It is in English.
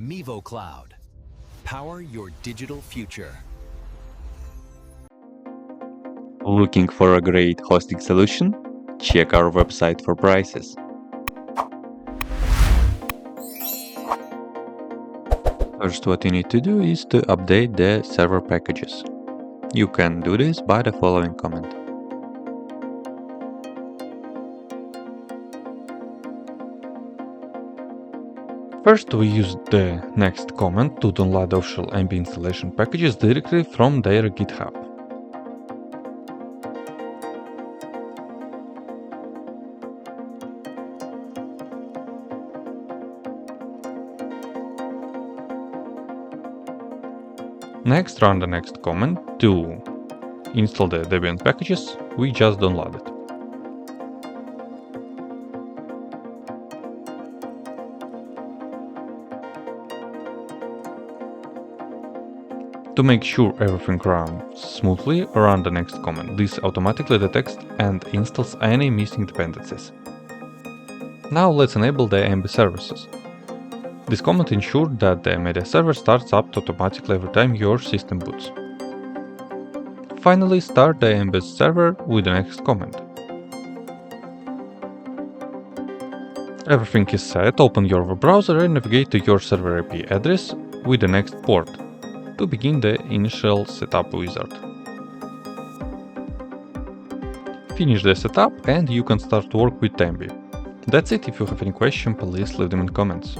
Mevo Cloud. Power your digital future. Looking for a great hosting solution? Check our website for prices. First, what you need to do is to update the server packages. You can do this by the following command. First, we use the next command to download the official Emby installation packages directly from their GitHub. Next, run the next command to install the Debian packages we just downloaded. To make sure everything runs smoothly, run the next command. This automatically detects and installs any missing dependencies. Now let's enable the Emby services. This command ensures that the media server starts up automatically every time your system boots. Finally, start the Emby server with the next command. Everything is set, open your web browser and navigate to your server IP address with the next port to begin the initial setup wizard. Finish the setup and you can start to work with Emby. That's it. If you have any question, please leave them in comments.